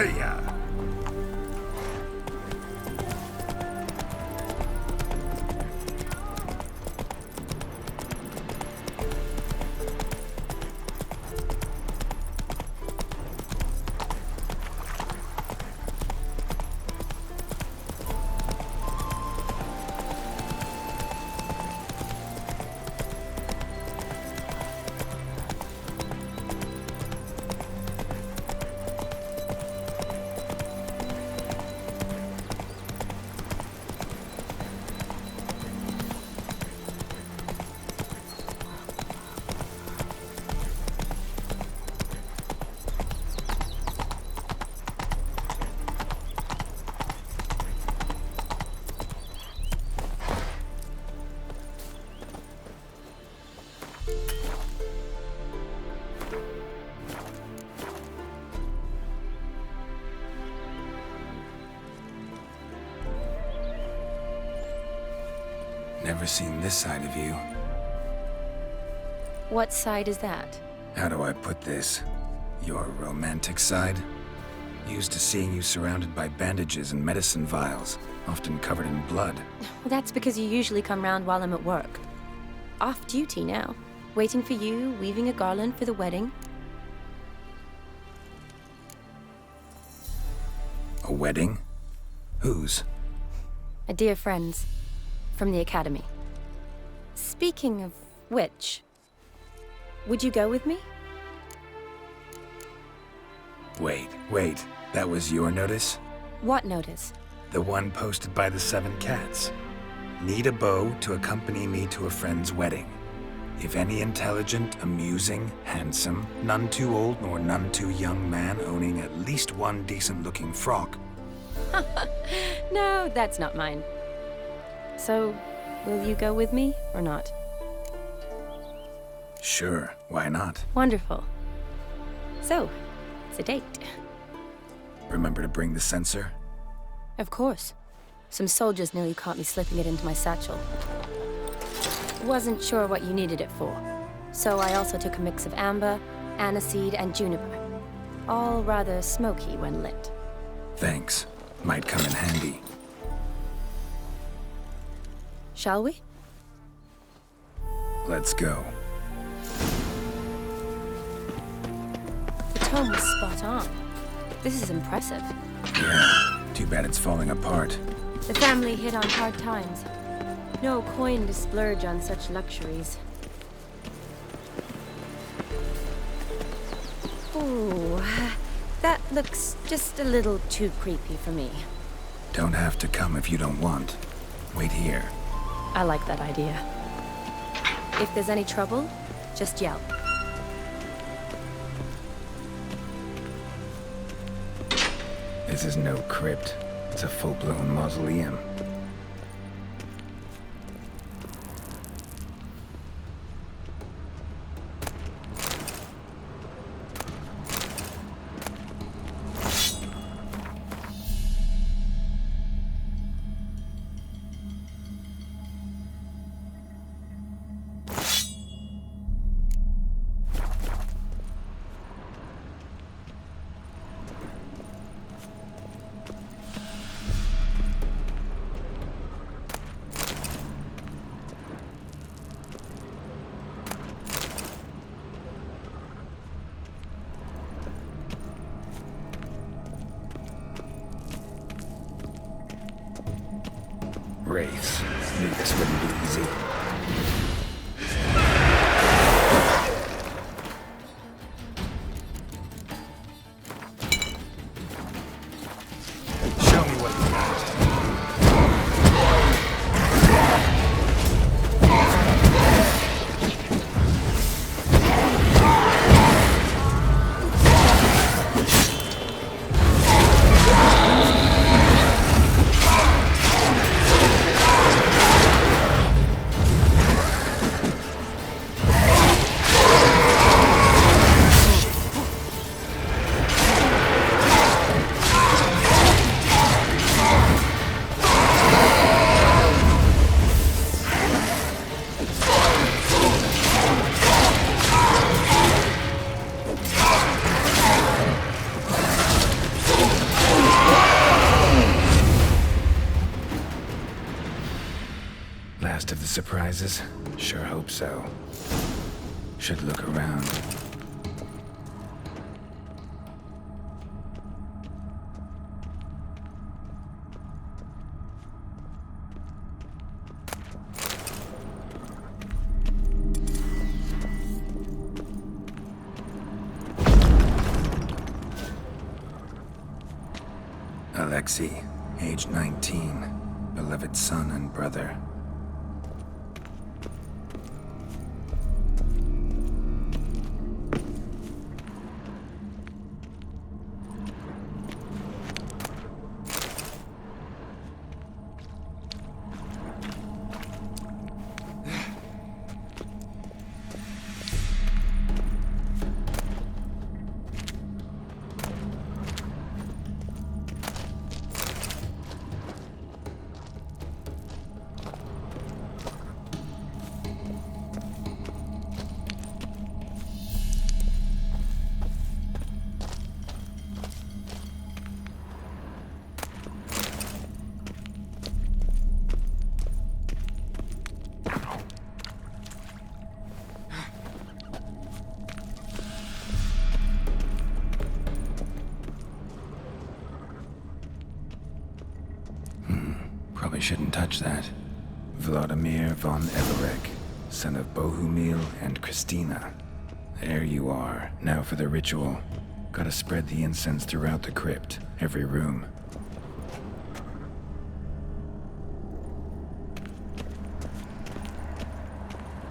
Rivia. Never seen this side of you. What side is that? How do I put this? Your romantic side? Used to seeing you surrounded by bandages and medicine vials, often covered in blood. Well, that's because you usually come round while I'm at work. Off duty now. Waiting for you, weaving a garland for the wedding. A wedding? Whose? A dear friend's. From the academy. Speaking of which, would you go with me? Wait. That was your notice? What notice? The one posted by the 7 cats. Need a beau to accompany me to a friend's wedding. If any intelligent, amusing, handsome, none too old nor none too young man owning at least one decent-looking frock. No, that's not mine. So, will you go with me, or not? Sure, why not? Wonderful. So, it's a date. Remember to bring the censer? Of course. Some soldiers nearly caught me slipping it into my satchel. Wasn't sure what you needed it for. So I also took a mix of amber, aniseed, and juniper. All rather smoky when lit. Thanks. Might come in handy. Shall we? Let's go. The tone was spot on. This is impressive. Yeah, too bad it's falling apart. The family hit on hard times. No coin to splurge on such luxuries. Ooh, that looks just a little too creepy for me. Don't have to come if you don't want. Wait here. I like that idea. If there's any trouble, just yell. This is no crypt. It's a full-blown mausoleum. Wraiths. Knew this wouldn't be easy. Show me what you got. Last of the surprises? Sure hope so. Should look around. Alexei, age 19, beloved son and brother. Probably shouldn't touch that. Vladimir von Everek, son of Bohumil and Christina. There you are. Now for the ritual. Gotta spread the incense throughout the crypt, every room.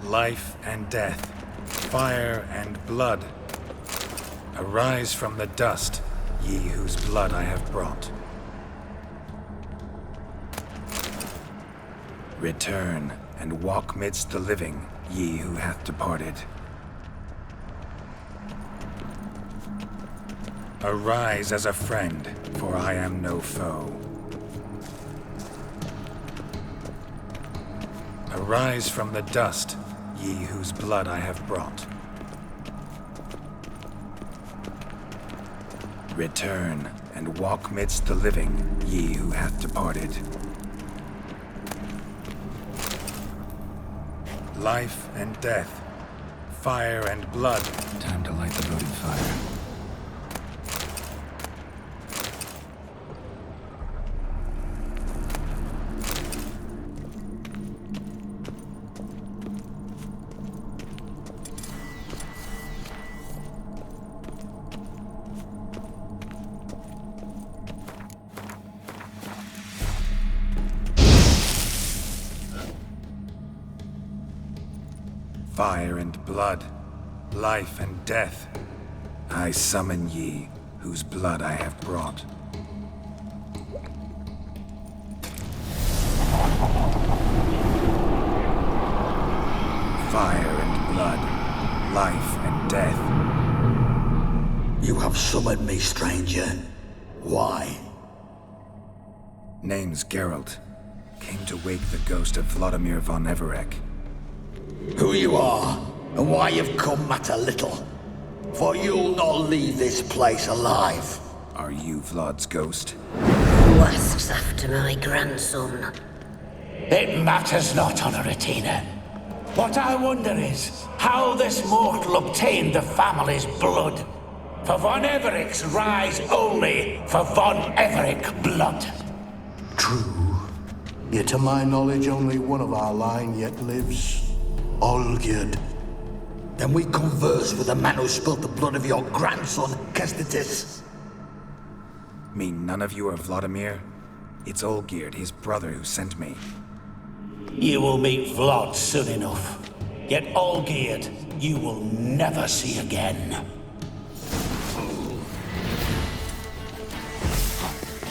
Life and death, fire and blood. Arise from the dust, ye whose blood I have brought. Return, and walk midst the living, ye who hath departed. Arise as a friend, for I am no foe. Arise from the dust, ye whose blood I have brought. Return, and walk midst the living, ye who hath departed. Life and death, fire and blood. Time to light the votive fire. Fire and blood, life and death, I summon ye, whose blood I have brought. Fire and blood, life and death. You have summoned me, stranger. Why? Name's Geralt. Came to wake the ghost of Vladimir von Everek. Who you are, and why you've come matter little. For you'll not leave this place alive. Are you Vlad's ghost? Who asks after my grandson? It matters not, Honoratina. What I wonder is how this mortal obtained the family's blood. For von Everek's rise only for von Everek blood. True. Yet to my knowledge, only one of our line yet lives. Olgierd. Then we converse with the man who spilt the blood of your grandson, Kestitis. Mean none of you are Vladimir? It's Olgierd, his brother, who sent me. You will meet Vlad soon enough. Yet Olgierd, you will never see again.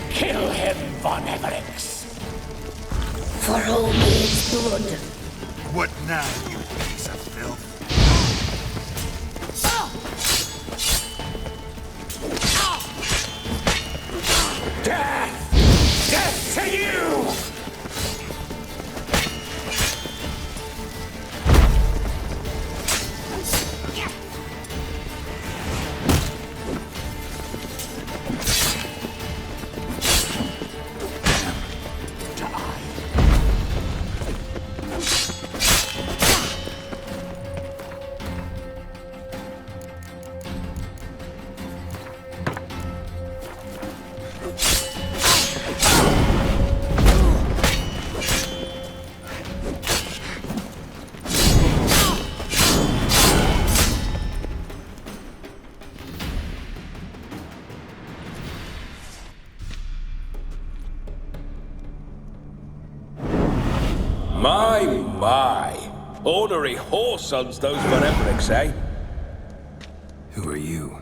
Kill him, von Evereks. For Olgierd's blood. What now, you piece of filth? Death! Death to you! My. Ornery whoresons, those von Evericks, eh? Who are you?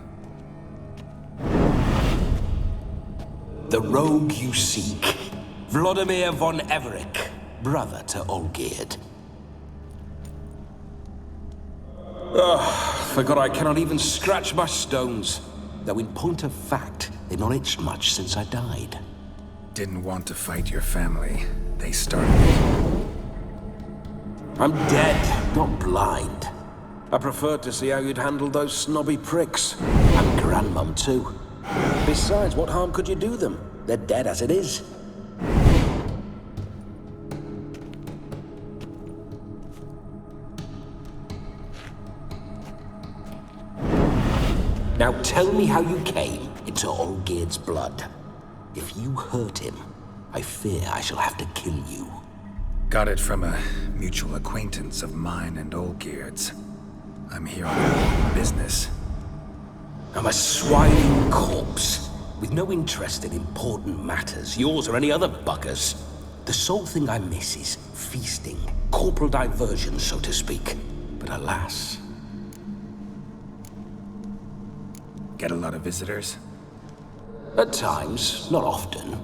The rogue you seek. Vladimir von Everik, brother to Olgierd. Forgot I cannot even scratch my stones. Though in point of fact, they've not itched much since I died. Didn't want to fight your family. They started it. I'm dead, not blind. I preferred to see how you'd handle those snobby pricks. And Grandmum too. Besides, what harm could you do them? They're dead as it is. Now tell me how you came into Olgierd's blood. If you hurt him, I fear I shall have to kill you. Got it from a mutual acquaintance of mine and Olgierd's. I'm here on business. I'm a swine corpse, with no interest in important matters, yours or any other buggers. The sole thing I miss is feasting, corporal diversion, so to speak. But alas... Get a lot of visitors? At times, not often.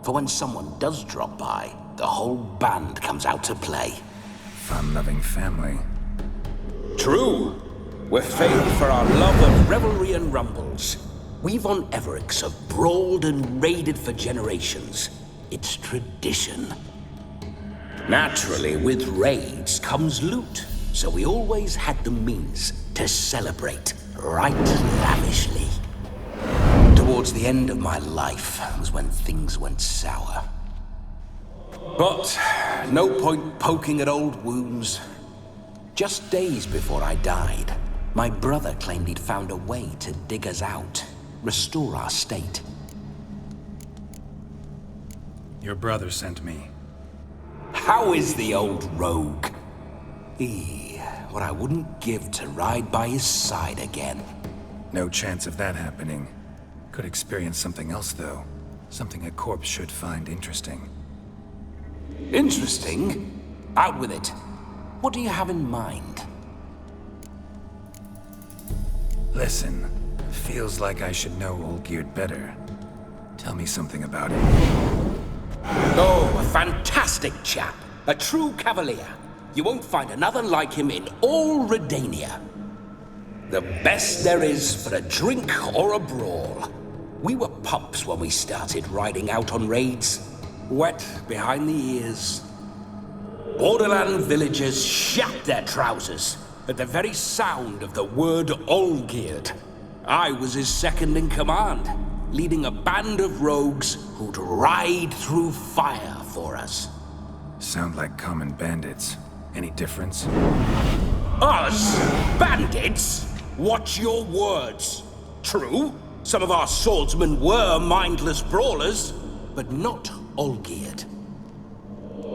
For when someone does drop by, the whole band comes out to play. Fun-loving family. True. We're famed for our love of revelry and rumbles. We von Evericks have brawled and raided for generations. It's tradition. Naturally, with raids comes loot, so we always had the means to celebrate right lavishly. Towards the end of my life was when things went sour. But no point poking at old wounds. Just days before I died, my brother claimed he'd found a way to dig us out, restore our state. Your brother sent me. How is the old rogue? What I wouldn't give to ride by his side again. No chance of that happening. Could experience something else, though. Something a corpse should find interesting. Interesting? Out with it. What do you have in mind? Listen, feels like I should know Olgierd better. Tell me something about him. Oh, a fantastic chap. A true cavalier. You won't find another like him in all Redania. The best there is for a drink or a brawl. We were pups when we started riding out on raids. Wet behind the ears. Borderland villagers shat their trousers at the very sound of the word Olgierd. I was his second in command, leading a band of rogues who'd ride through fire for us. Sound like common bandits. Any difference? Us? Bandits? Watch your words. True, some of our swordsmen were mindless brawlers, but not Olgierd.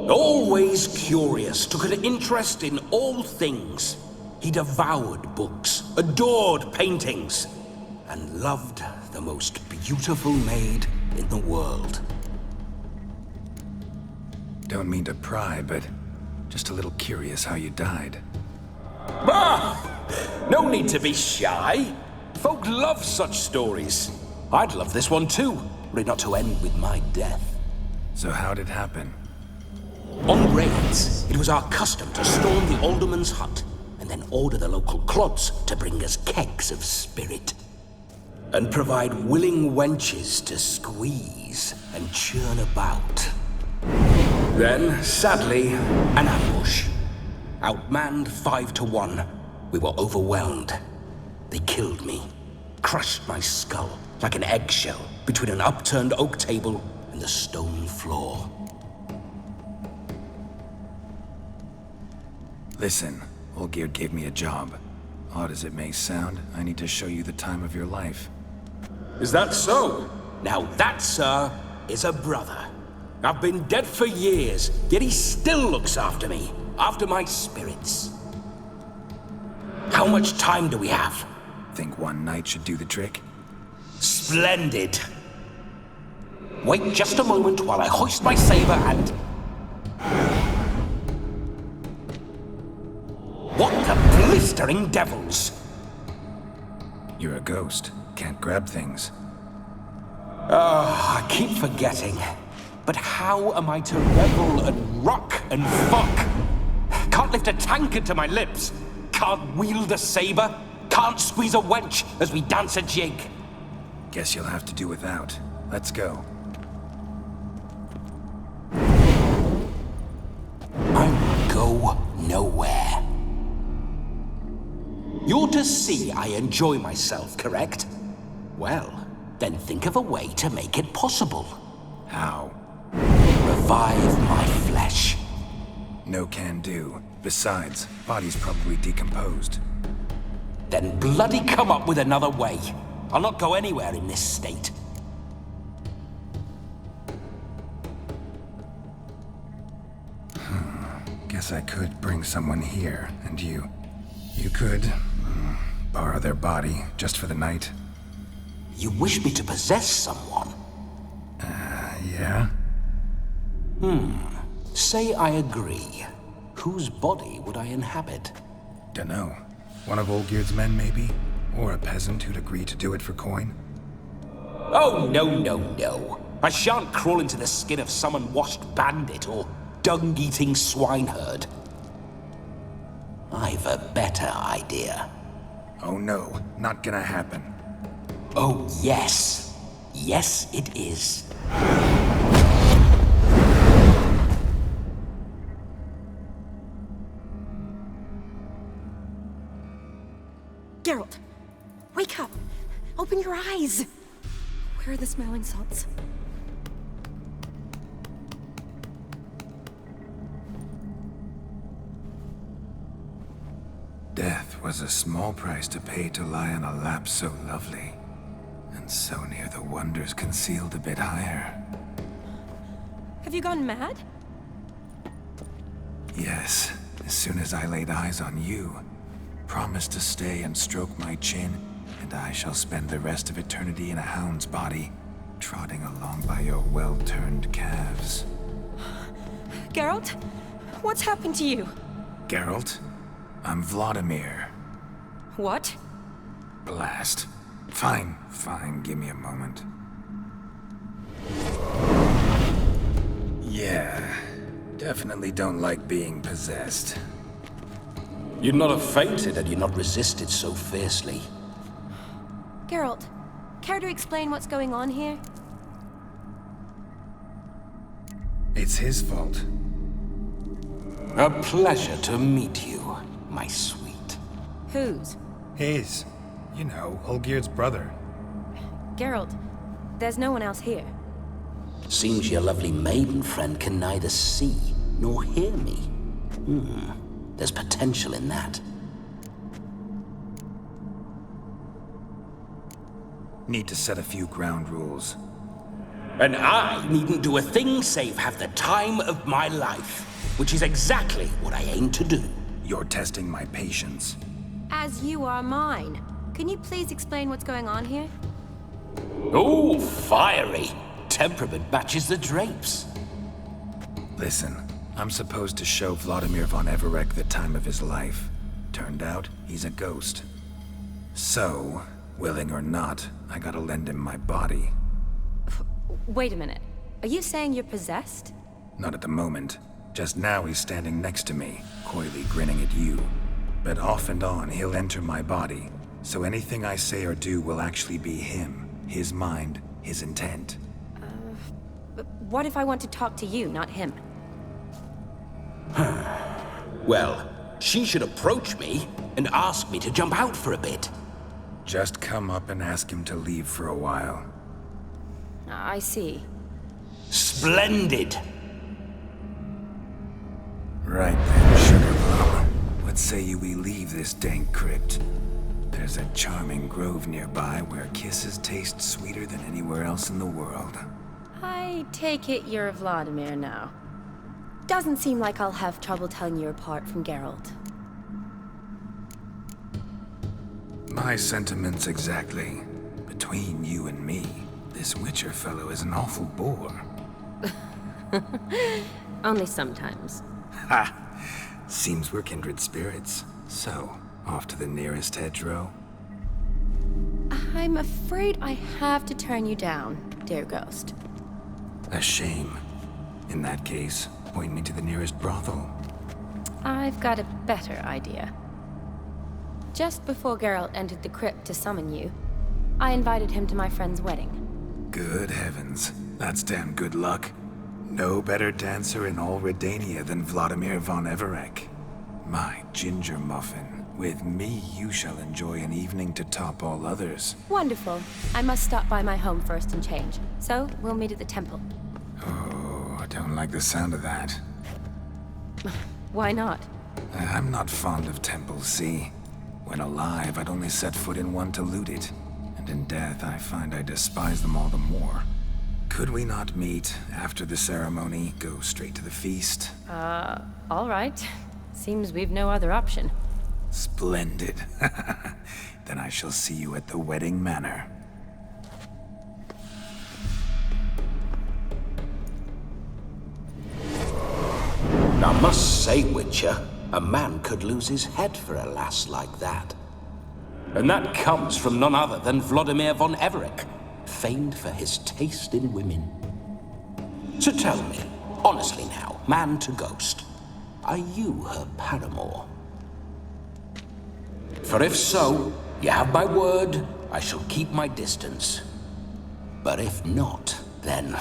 Always curious, took an interest in all things. He devoured books, adored paintings, and loved the most beautiful maid in the world. Don't mean to pry, but just a little curious how you died. No need to be shy. Folk love such stories. I'd love this one too, were it not to end with my death. So how'd it happen? On raids, it was our custom to storm the alderman's hut and then order the local clods to bring us kegs of spirit. And provide willing wenches to squeeze and churn about. Then, sadly, an ambush. Outmanned 5-1, we were overwhelmed. They killed me, crushed my skull like an eggshell between an upturned oak table and the stone floor. Listen, Olgierd gave me a job. Odd as it may sound, I need to show you the time of your life. Is that so? Now that, sir, is a brother. I've been dead for years, yet he still looks after me, after my spirits. How much time do we have? Think one night should do the trick? Splendid. Wait just a moment while I hoist my saber and... blistering devils. You're a ghost. Can't grab things. I keep forgetting. But how am I to revel and rock and fuck? Can't lift a tankard to my lips. Can't wield a saber. Can't squeeze a wench as we dance a jig. Guess you'll have to do without. Let's go. I will go nowhere. You're to see I enjoy myself, correct? Well, then think of a way to make it possible. How? Revive my flesh. No can do. Besides, body's probably decomposed. Then bloody come up with another way. I'll not go anywhere in this state. Guess I could bring someone here, and you could borrow their body just for the night. You wish me to possess someone? Yeah? Say I agree. Whose body would I inhabit? Dunno. One of Olgierd's men, maybe? Or a peasant who'd agree to do it for coin? Oh, no. I shan't crawl into the skin of some unwashed bandit or dung-eating swineherd. I've a better idea. Oh no, not gonna happen. Oh, yes. Yes, it is. Geralt, wake up! Open your eyes! Where are the smelling salts? Death was a small price to pay to lie on a lap so lovely, and so near the wonders concealed a bit higher. Have you gone mad? Yes, as soon as I laid eyes on you, promised to stay and stroke my chin, and I shall spend the rest of eternity in a hound's body, trotting along by your well-turned calves. Geralt? What's happened to you? Geralt? I'm Vladimir. What? Blast. Fine, give me a moment. Yeah, definitely don't like being possessed. You'd not have fainted had you not resisted so fiercely. Geralt, care to explain what's going on here? It's his fault. A pleasure to meet you, my sweet. Whose? His. You know, Olgierd's brother. Geralt, there's no one else here. Seems your lovely maiden friend can neither see nor hear me. There's potential in that. Need to set a few ground rules. And I needn't do a thing save have the time of my life, which is exactly what I aim to do. You're testing my patience. As you are mine. Can you please explain what's going on here? Oh, fiery. Temperament matches the drapes. Listen, I'm supposed to show Vladimir von Everec the time of his life. Turned out, he's a ghost. So, willing or not, I gotta lend him my body. Wait a minute. Are you saying you're possessed? Not at the moment. Just now he's standing next to me, coyly grinning at you. But off and on, he'll enter my body. So anything I say or do will actually be him. His mind, his intent. But what if I want to talk to you, not him? Well, she should approach me and ask me to jump out for a bit. Just come up and ask him to leave for a while. I see. Splendid. Right then, Sugar Plum. What say you we leave this dank crypt? There's a charming grove nearby where kisses taste sweeter than anywhere else in the world. I take it you're Vladimir now. Doesn't seem like I'll have trouble telling you apart from Geralt. My sentiments exactly. Between you and me, this Witcher fellow is an awful bore. Only sometimes. Ha! Seems we're kindred spirits. So, Off to the nearest hedgerow? I'm afraid I have to turn you down, dear ghost. A shame. In that case, point me to the nearest brothel. I've got a better idea. Just before Geralt entered the crypt to summon you, I invited him to my friend's wedding. Good heavens. That's damn good luck. No better dancer in all Redania than Vladimir von Everec. My ginger muffin. With me, you shall enjoy an evening to top all others. Wonderful. I must stop by my home first and change. So, we'll meet at the temple. Oh, I don't like the sound of that. Why not? I'm not fond of temples, see? When alive, I'd only set foot in one to loot it. And in death, I find I despise them all the more. Could we not meet after the ceremony, go straight to the feast? All right. Seems we've no other option. Splendid. Then I shall see you at the wedding manor. I must say, Witcher, a man could lose his head for a lass like that. And that comes from none other than Vladimir von Everec, famed for his taste in women. So tell me, honestly now, man to ghost, are you her paramour? For if so, you have my word, I shall keep my distance. But if not, then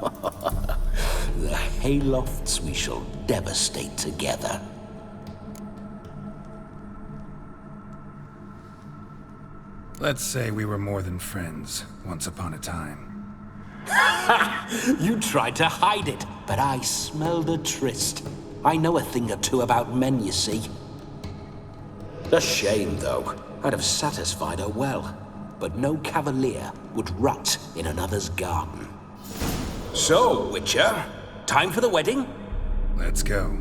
the haylofts we shall devastate together. Let's say we were more than friends, once upon a time. You tried to hide it, but I smelled a tryst. I know a thing or two about men, you see. A shame, though. I'd have satisfied her well, but no cavalier would rot in another's garden. So, Witcher, time for the wedding? Let's go.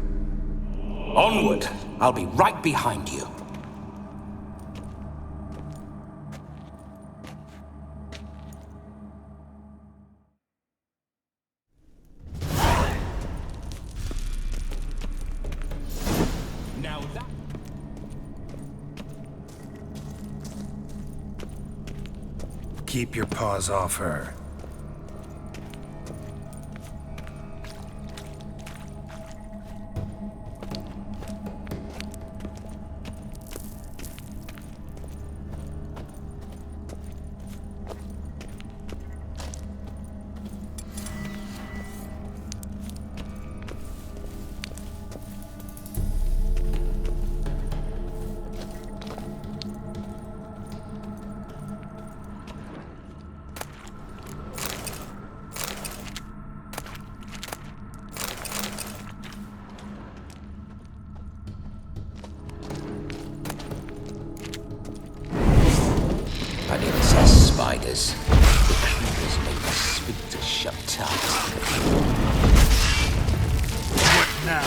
Onward! I'll be right behind you. Now that... Keep your paws off her. I detest spiders. The creepers make the sphincter shut tight. What now?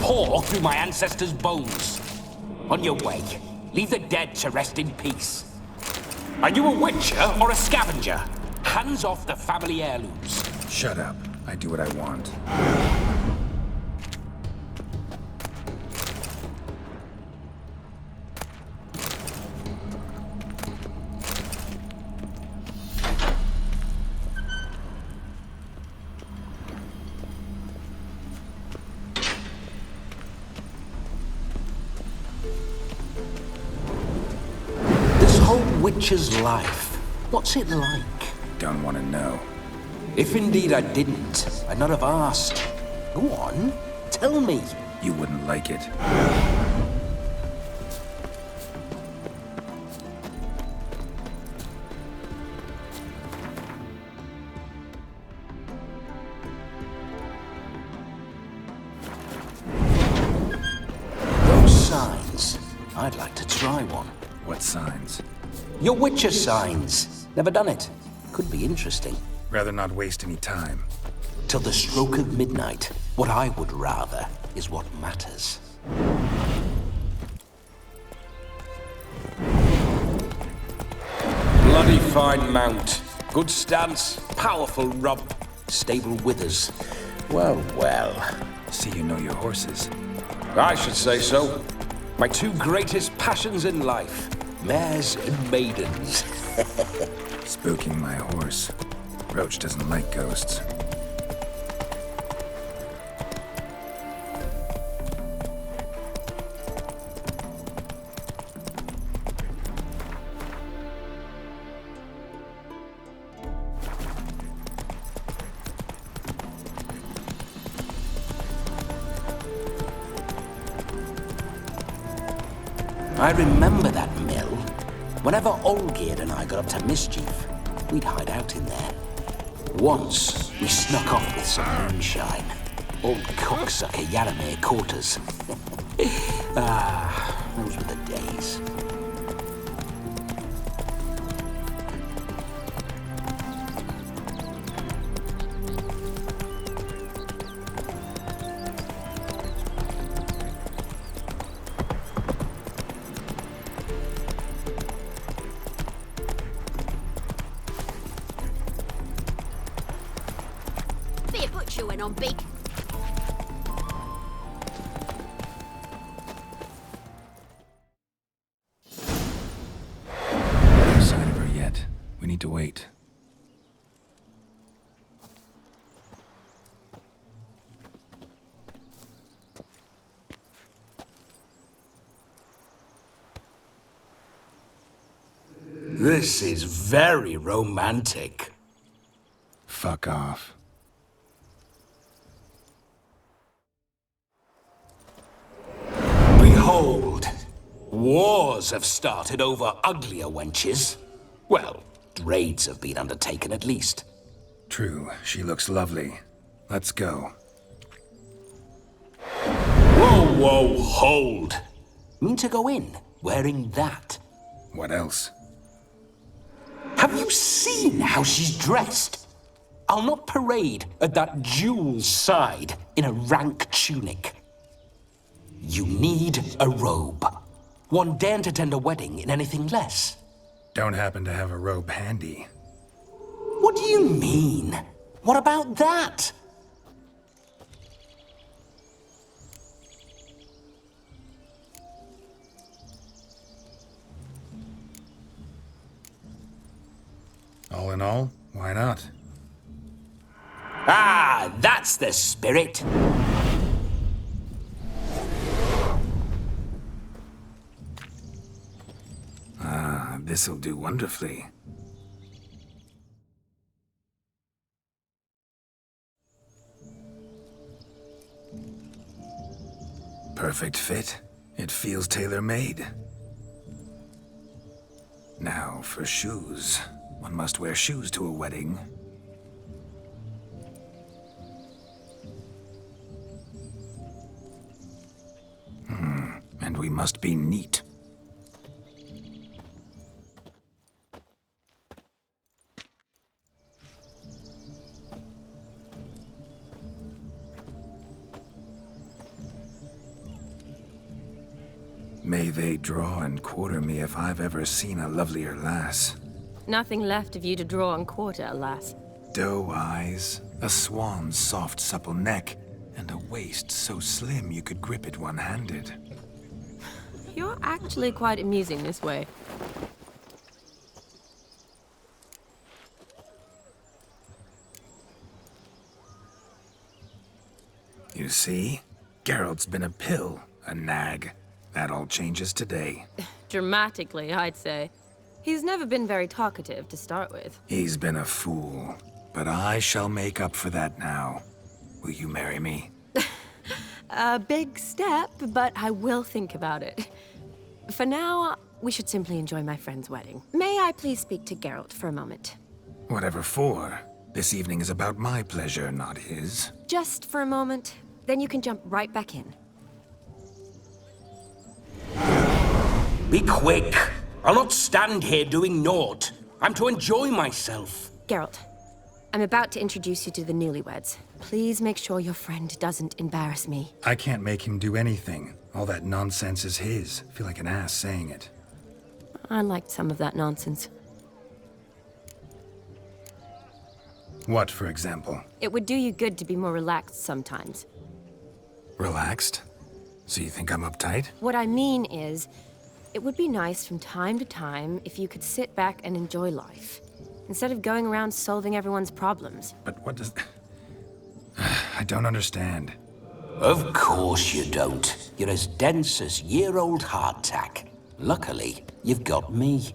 Pour through my ancestors' bones. On your way, leave the dead to rest in peace. Are you a witcher or a scavenger? Hands off the family heirlooms. Shut up. I do what I want. Witcher's life. What's it like? Don't want to know. If indeed I didn't, I'd not have asked. Go on, tell me. You wouldn't like it. Those signs. I'd like to try one. What signs? Your Witcher signs. Never done it. Could be interesting. Rather not waste any time. Till the stroke of midnight, what I would rather is what matters. Bloody fine mount. Good stance, powerful rump, stable withers. Well, well. See you know your horses. I should say so. My two greatest passions in life. Mares and maidens. Spooking my horse. Roach doesn't like ghosts. I remember that mill. Whenever Olgierd and I got up to mischief, we'd hide out in there. Once, we snuck off with some moonshine. Old cocksucker Yaramir caught us. Those were the days. Went on big. No sign of her yet. We need to wait. This is very romantic. Fuck off. Behold, wars have started over uglier wenches. Well, raids have been undertaken at least. True, she looks lovely. Let's go. Whoa, whoa, hold. Mean to go in, wearing that? What else? Have you seen how she's dressed? I'll not parade at that jewel's side in a rank tunic. You need a robe. One daren't attend a wedding in anything less. Don't happen to have a robe handy. What do you mean? What about that? All in all, why not? Ah, that's the spirit. This'll do wonderfully. Perfect fit. It feels tailor-made. Now, for shoes. One must wear shoes to a wedding. And we must be neat. May they draw and quarter me if I've ever seen a lovelier lass. Nothing left of you to draw and quarter, alas. Doe eyes, A swan's soft, supple neck, and a waist so slim you could grip it one-handed. You're actually quite amusing this way. You see? Geralt's been a pill, a nag. That all changes today. Dramatically, I'd say. He's never been very talkative to start with. He's been a fool, but I shall make up for that now. Will you marry me? A big step, but I will think about it. For now, we should simply enjoy my friend's wedding. May I please speak to Geralt for a moment? Whatever for. This evening is about my pleasure, not his. Just for a moment, then you can jump right back in. Be quick! I'll not stand here doing naught. I'm to enjoy myself. Geralt, I'm about to introduce you to the newlyweds. Please make sure your friend doesn't embarrass me. I can't make him do anything. All that nonsense is his. I feel like an ass saying it. I liked some of that nonsense. What, for example? It would do you good to be more relaxed sometimes. Relaxed? So you think I'm uptight? What I mean is, it would be nice from time to time if you could sit back and enjoy life, instead of going around solving everyone's problems. But what does... I don't understand. Of course you don't. You're as dense as year-old hardtack. Luckily, you've got me.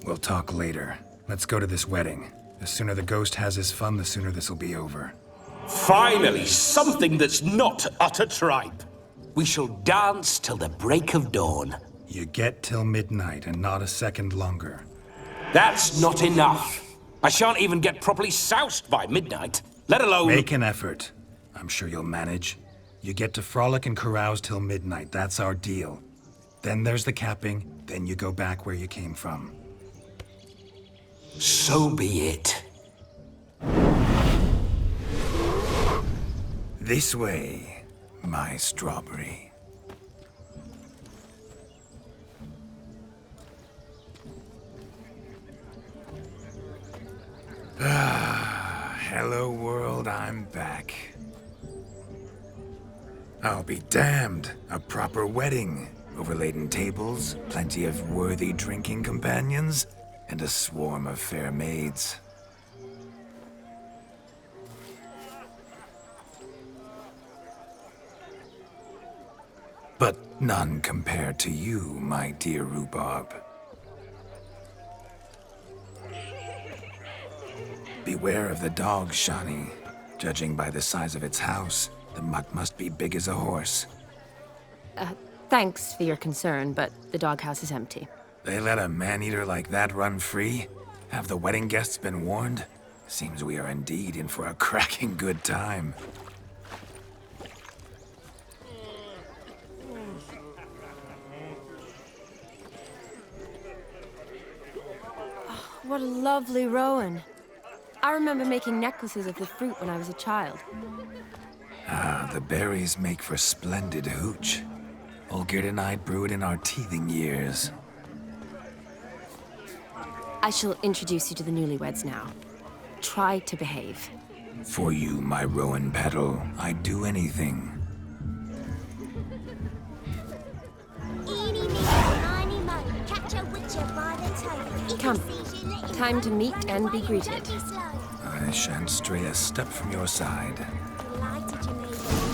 We'll talk later. Let's go to this wedding. The sooner the ghost has his fun, the sooner this'll be over. Finally, something that's not utter tripe. We shall dance till the break of dawn. You get till midnight and not a second longer. That's not enough. I shan't even get properly soused by midnight, let alone... Make an effort. I'm sure you'll manage. You get to frolic and carouse till midnight. That's our deal. Then there's the capping, then you go back where you came from. So be it. This way, my strawberry. Hello world, I'm back. I'll be damned. A proper wedding. Overladen tables, plenty of worthy drinking companions, and a swarm of fair maids. But none compared to you, my dear rhubarb. Beware of the dog, Shani. Judging by the size of its house, the mutt must be big as a horse. Thanks for your concern, but the doghouse is empty. They let a man-eater like that run free? Have the wedding guests been warned? Seems we are indeed in for a cracking good time. What a lovely rowan. I remember making necklaces of the fruit when I was a child. Ah, the berries make for splendid hooch. Olgerd and I brewed in our teething years. I shall introduce you to the newlyweds now. Try to behave. For you, my rowan petal, I'd do anything. Come, time to meet and be greeted. I shan't stray a step from your side.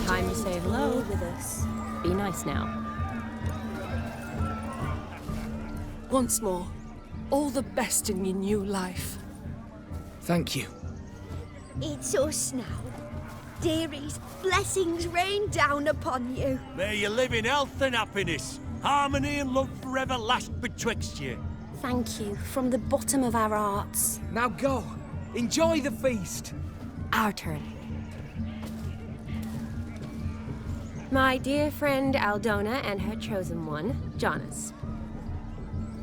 Time to say hello with us. Be nice now. Once more, all the best in your new life. Thank you. It's us now. Dearies, blessings rain down upon you. May you live in health and happiness. Harmony and love forever last betwixt you. Thank you from the bottom of our hearts. Now go. Enjoy the feast. Our turn. My dear friend Aldona and her chosen one, Jonas.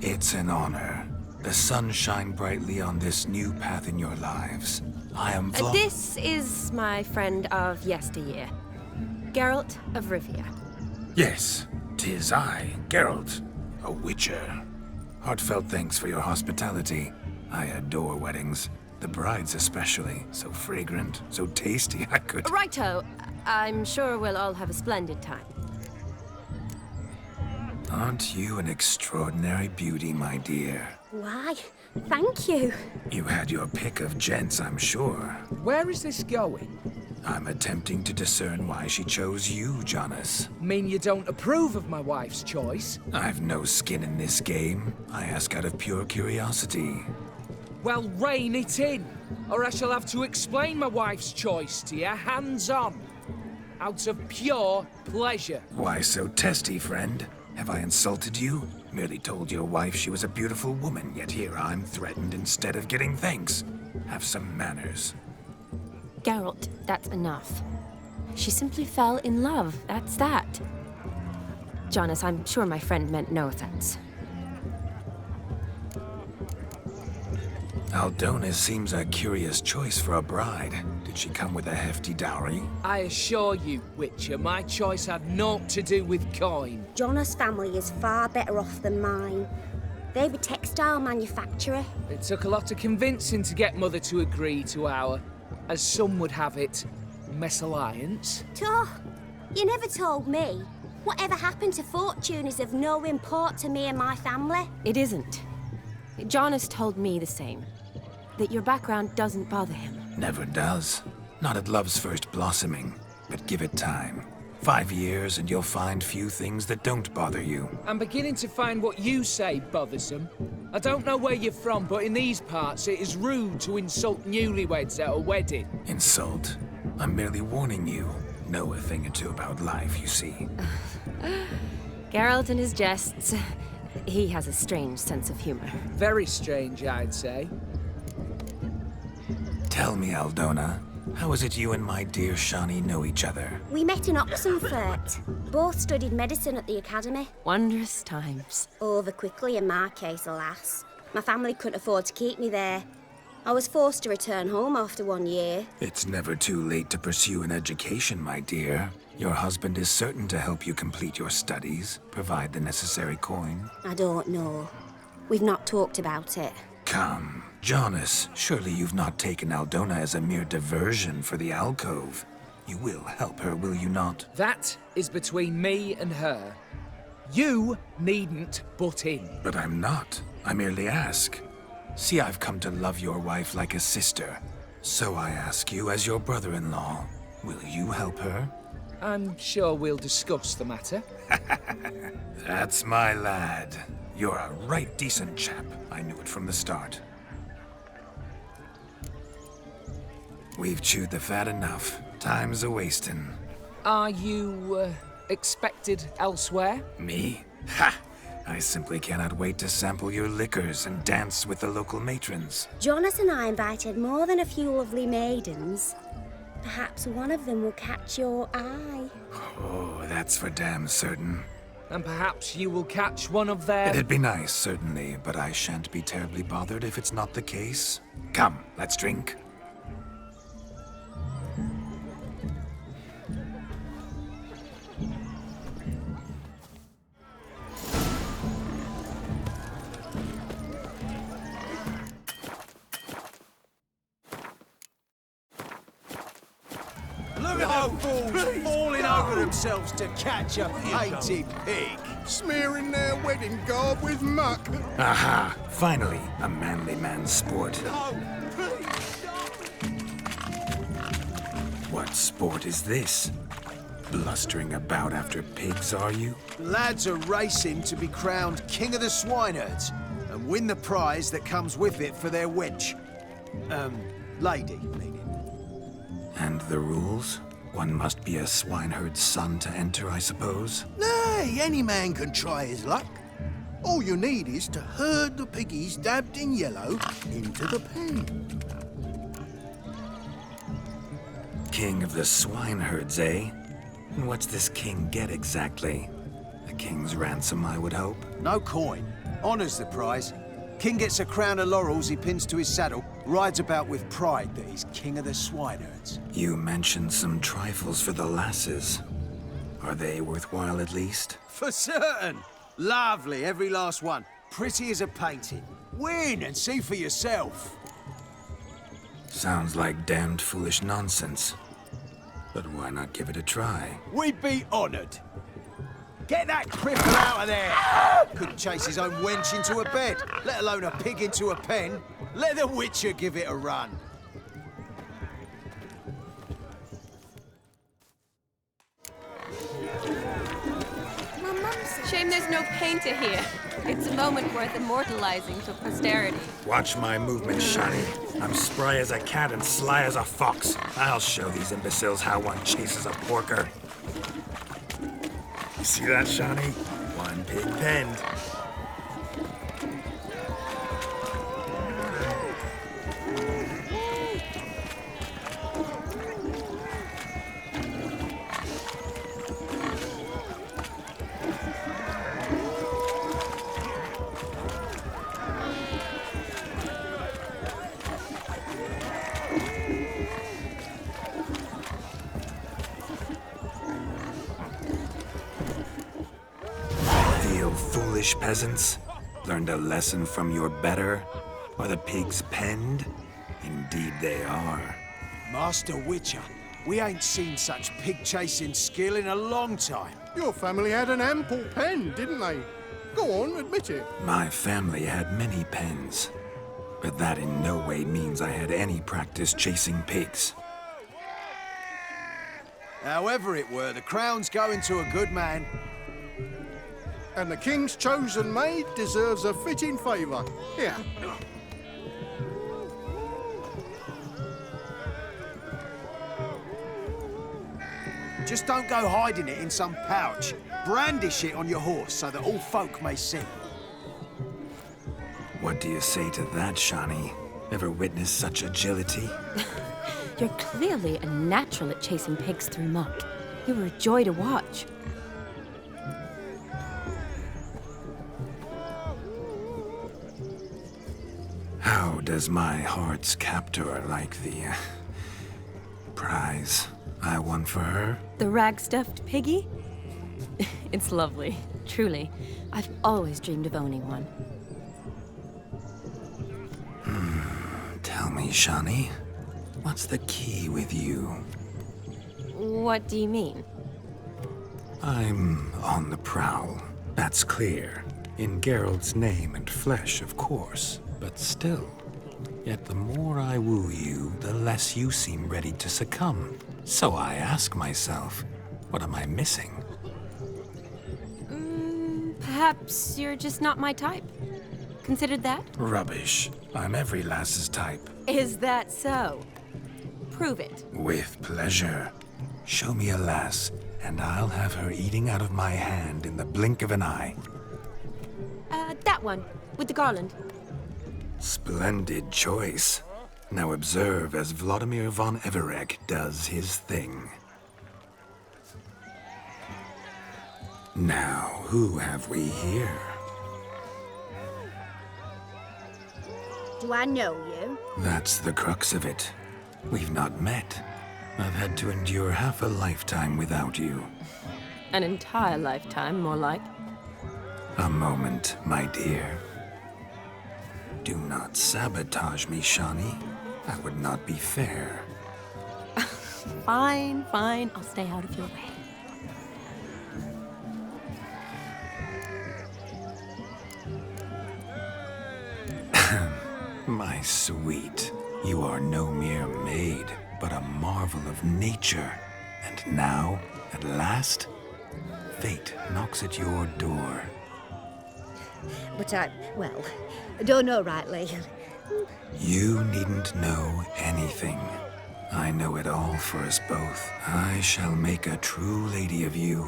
It's an honor. The sun shine brightly on this new path in your lives. I am This is my friend of yesteryear, Geralt of Rivia. Yes, 'tis I, Geralt, a witcher. Heartfelt thanks for your hospitality. I adore weddings. The bride's especially. So fragrant, so tasty, I could... Righto. I'm sure we'll all have a splendid time. Aren't you an extraordinary beauty, my dear? Why, thank you. You had your pick of gents, I'm sure. Where is this going? I'm attempting to discern why she chose you, Jonas. Mean you don't approve of my wife's choice? I've no skin in this game. I ask out of pure curiosity. Well, rein it in, or I shall have to explain my wife's choice to you hands-on. Out of pure pleasure. Why so testy, friend? Have I insulted you? Merely told your wife she was a beautiful woman, yet here I'm threatened instead of getting thanks. Have some manners. Geralt, that's enough. She simply fell in love, that's that. Jonas, I'm sure my friend meant no offense. Aldona seems a curious choice for a bride. Did she come with a hefty dowry? I assure you, Witcher, my choice had naught to do with coin. Jonas' family is far better off than mine. They're a textile manufacturer. It took a lot of convincing to get Mother to agree to our, as some would have it, mesalliance. You never told me. Whatever happened to fortune is of no import to me and my family. It isn't. Jonas told me the same. That your background doesn't bother him. Never does. Not at love's first blossoming. But give it time. 5 years and you'll find few things that don't bother you. I'm beginning to find what you say bothersome. I don't know where you're from, but in these parts it is rude to insult newlyweds at a wedding. Insult? I'm merely warning you. Know a thing or two about life, you see. Geralt and his jests. He has a strange sense of humor. Very strange, I'd say. Tell me, Aldona, how is it you and my dear Shani know each other? We met in Oxenfurt. Both studied medicine at the academy. Wondrous times. Over quickly in my case, alas. My family couldn't afford to keep me there. I was forced to return home after 1 year. It's never too late to pursue an education, my dear. Your husband is certain to help you complete your studies, provide the necessary coin. I don't know. We've not talked about it. Come, Jonas, surely you've not taken Aldona as a mere diversion for the alcove. You will help her, will you not? That is between me and her. You needn't butt in. But I'm not. I merely ask. See, I've come to love your wife like a sister. So I ask you, as your brother-in-law, will you help her? I'm sure we'll discuss the matter. That's my lad. You're a right decent chap. I knew it from the start. We've chewed the fat enough. Time's a-wasting. Are you, expected elsewhere? Me? Ha! I simply cannot wait to sample your liquors and dance with the local matrons. Jonas and I invited more than a few lovely maidens. Perhaps one of them will catch your eye. Oh, that's for damn certain. And perhaps you will catch one of their... It'd be nice, certainly, but I shan't be terribly bothered if it's not the case. Come, let's drink. Look at the fools falling over themselves to catch a painted pig. Smearing their wedding garb with muck. Aha! Finally, a manly man's sport. What sport is this? Blustering about after pigs, are you? Lads are racing to be crowned King of the Swineherds and win the prize that comes with it for their wench. Lady, meaning. And the rules? One must be a swineherd's son to enter, I suppose? Nay, any man can try his luck. All you need is to herd the piggies dabbed in yellow into the pen. King of the swineherds, eh? And what's this king get exactly? A king's ransom, I would hope. No coin. Honours the prize. King gets a crown of laurels he pins to his saddle, rides about with pride that he's king of the swineherds. You mentioned some trifles for the lasses. Are they worthwhile at least? For certain. Lovely, every last one. Pretty as a painting. Win and see for yourself. Sounds like damned foolish nonsense. But why not give it a try? We'd be honoured. Get that cripple out of there! Couldn't chase his own wench into a bed, let alone a pig into a pen. Let the Witcher give it a run. Shame there's no painter here. It's a moment worth immortalizing for posterity. Watch my movement, Shani. I'm spry as a cat and sly as a fox. I'll show these imbeciles how one chases a porker. You see that, Shani? One pig penned. Foolish peasants, learned a lesson from your better? Are the pigs penned? Indeed they are. Master Witcher, we ain't seen such pig-chasing skill in a long time. Your family had an ample pen, didn't they? Go on, admit it. My family had many pens, but that in no way means I had any practice chasing pigs. However it were, the crown's going to a good man. And the king's chosen maid deserves a fitting favour. Here. Just don't go hiding it in some pouch. Brandish it on your horse so that all folk may see. What do you say to that, Shani? Ever witnessed such agility? You're clearly a natural at chasing pigs through muck. You were a joy to watch. How does my heart's captor like the prize I won for her? The rag-stuffed piggy? It's lovely, truly. I've always dreamed of owning one. Tell me, Shani, what's the key with you? What do you mean? I'm on the prowl, that's clear. In Geralt's name and flesh, of course. But still, yet the more I woo you, the less you seem ready to succumb. So I ask myself, what am I missing? Perhaps you're just not my type. Considered that? Rubbish. I'm every lass's type. Is that so? Prove it. With pleasure. Show me a lass, and I'll have her eating out of my hand in the blink of an eye. That one, with the garland. Splendid choice. Now observe as Vladimir von Everegg does his thing. Now, who have we here? Do I know you? That's the crux of it. We've not met. I've had to endure half a lifetime without you. An entire lifetime, more like. A moment, my dear. Do not sabotage me, Shani. That would not be fair. Fine, fine. I'll stay out of your way. My sweet, you are no mere maid, but a marvel of nature. And now, at last, fate knocks at your door. But I don't know rightly. You needn't know anything. I know it all for us both. I shall make a true lady of you.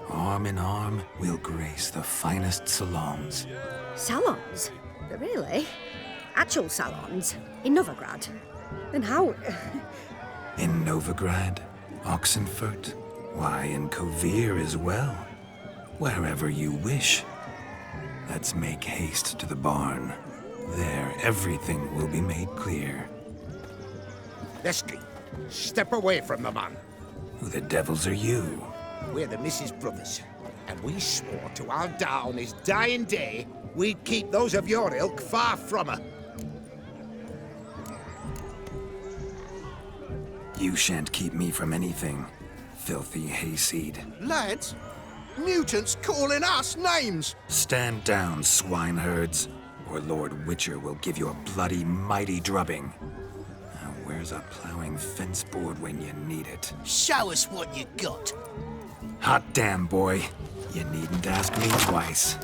Arm in arm, we'll grace the finest salons. Salons? Really? Actual salons? In Novigrad? Then how... In Novigrad, Oxenfurt, why, in Kovir as well. Wherever you wish. Let's make haste to the barn. There, everything will be made clear. Leslie, step away from the man. Who the devils are you? We're the Mrs. Brothers, and we swore to our da on his dying day we'd keep those of your ilk far from her. You shan't keep me from anything, filthy hayseed. Lads, mutants calling us names. Stand down, swineherds, or Lord Witcher will give you a bloody mighty drubbing. Now, where's a plowing fence board when you need it? Show us what you got. Hot damn, boy. You needn't ask me twice.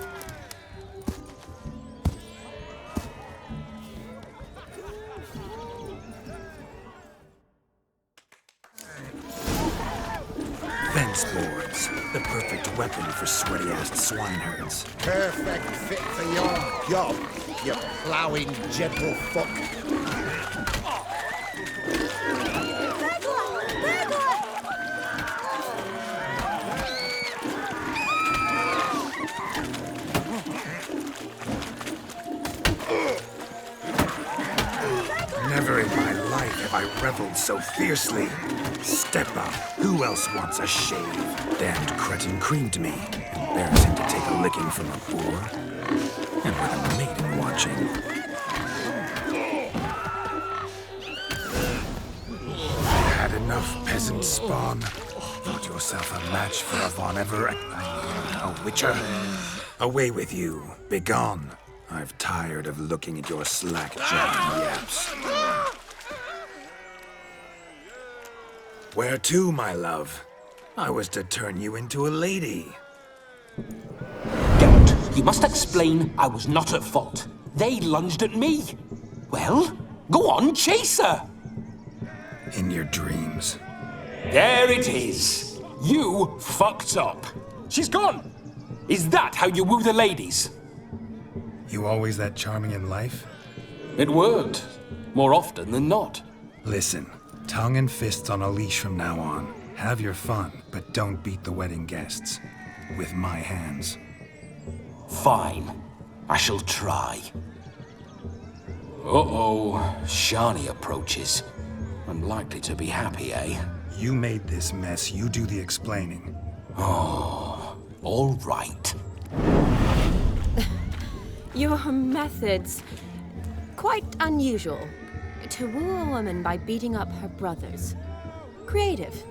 Fence boards. The perfect weapon for sweaty-assed swineherds. Perfect fit for your job, you ploughing gentlefolk. Never in my life have I reveled so fiercely. Step up. Who else wants a shave? Damned cretin creamed me. Embarrassing to take a licking from a boor. And with a maiden watching. Had enough, peasant spawn. Thought yourself a match for a Von Everett. A Witcher. Away with you. Begone. I've tired of looking at your slack-jawed yaps. Where to, my love? I was to turn you into a lady. Geralt, you must explain I was not at fault. They lunged at me. Well, go on, chase her. In your dreams. There it is. You fucked up. She's gone. Is that how you woo the ladies? You always that charming in life? It worked. More often than not. Listen, tongue and fists on a leash from now on. Have your fun, but don't beat the wedding guests. With my hands. Fine. I shall try. Uh-oh. Shani approaches. I'm likely to be happy, eh? You made this mess. You do the explaining. Oh, all right. Your methods, quite unusual. To woo a woman by beating up her brothers. Creative.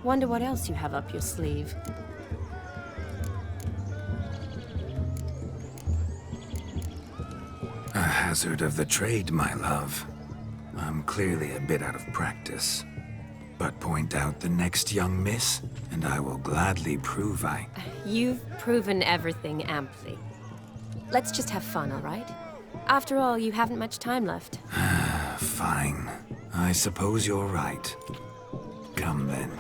Wonder what else you have up your sleeve. A hazard of the trade, my love. I'm clearly a bit out of practice. But point out the next young miss, and I will gladly prove I... You've proven everything amply. Let's just have fun, all right? After all, you haven't much time left. Fine. I suppose you're right. Come then.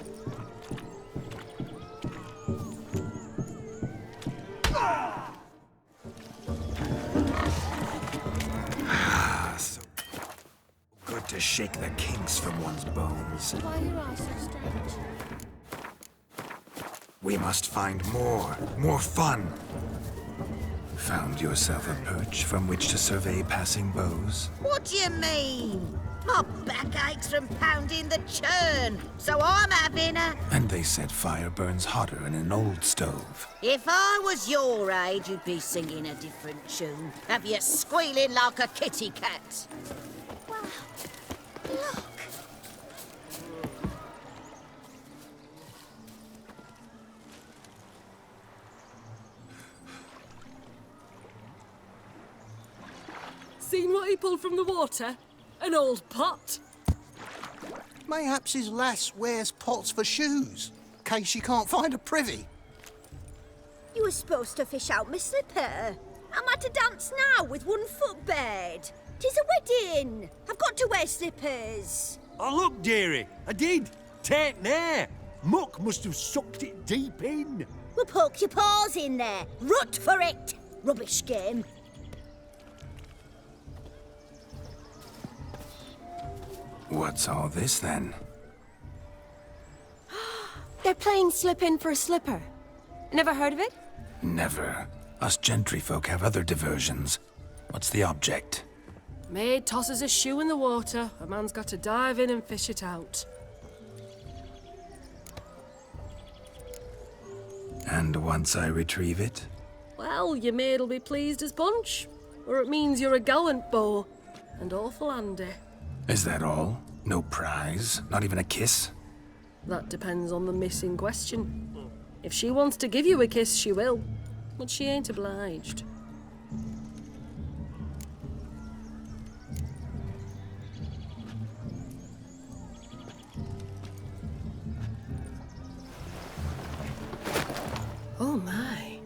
So good to shake the kinks from one's bones. Why are your eyes so strange? We must find more fun. Found yourself a perch from which to survey passing beaux? What do you mean? My back aches from pounding the churn, so I'm having a... And they said fire burns hotter in an old stove. If I was your age, you'd be singing a different tune. Have you squealing like a kitty cat? Wow. Look. Seen what he pulled from the water? An old pot. Mayhaps his lass wears pots for shoes, in case she can't find a privy. You were supposed to fish out my slipper. I'm at a dance now with one foot bared. 'Tis a wedding. I've got to wear slippers. Oh, look, dearie, I did. Take there. Muck must have sucked it deep in. Well, poke your paws in there. Rut for it. Rubbish game. What's all this then? They're playing slip in for a slipper. Never heard of it? Never. Us gentry folk have other diversions. What's the object? Maid tosses a shoe in the water. A man's got to dive in and fish it out. And once I retrieve it? Well, your maid'll be pleased as punch. Or it means you're a gallant beau. And awful handy. Is that all? No prize? Not even a kiss? That depends on the miss in question. If she wants to give you a kiss, she will. But she ain't obliged. Oh my.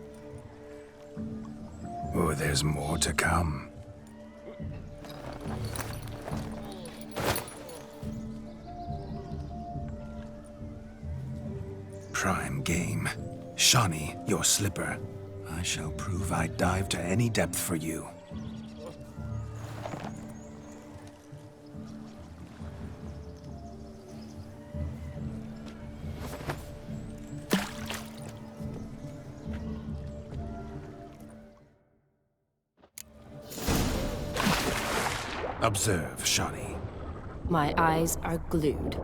Oh, there's more to come. Prime game. Shawnee, your slipper. I shall prove I'd dive to any depth for you. Observe, Shawnee. My eyes are glued.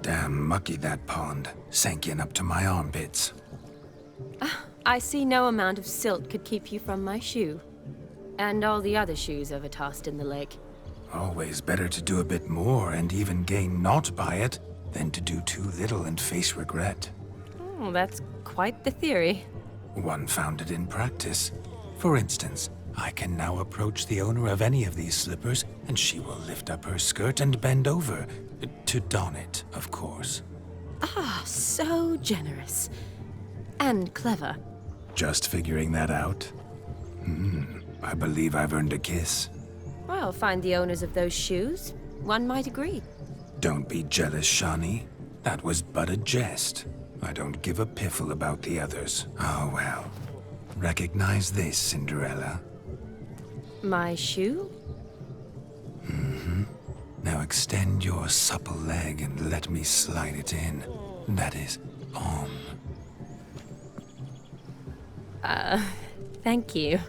Damn mucky, that pond. Sank in up to my armpits. I see no amount of silt could keep you from my shoe. And all the other shoes ever tossed in the lake. Always better to do a bit more and even gain naught by it than to do too little and face regret. Oh, that's quite the theory. One founded in practice. For instance, I can now approach the owner of any of these slippers, and she will lift up her skirt and bend over. To don it, of course. Ah, so generous. And clever. Just figuring that out? I believe I've earned a kiss. Well, find the owners of those shoes. One might agree. Don't be jealous, Shawnee. That was but a jest. I don't give a piffle about the others. Oh well. Recognize this, Cinderella. My shoe? Now extend your supple leg and let me slide it in. That is, on. Thank you.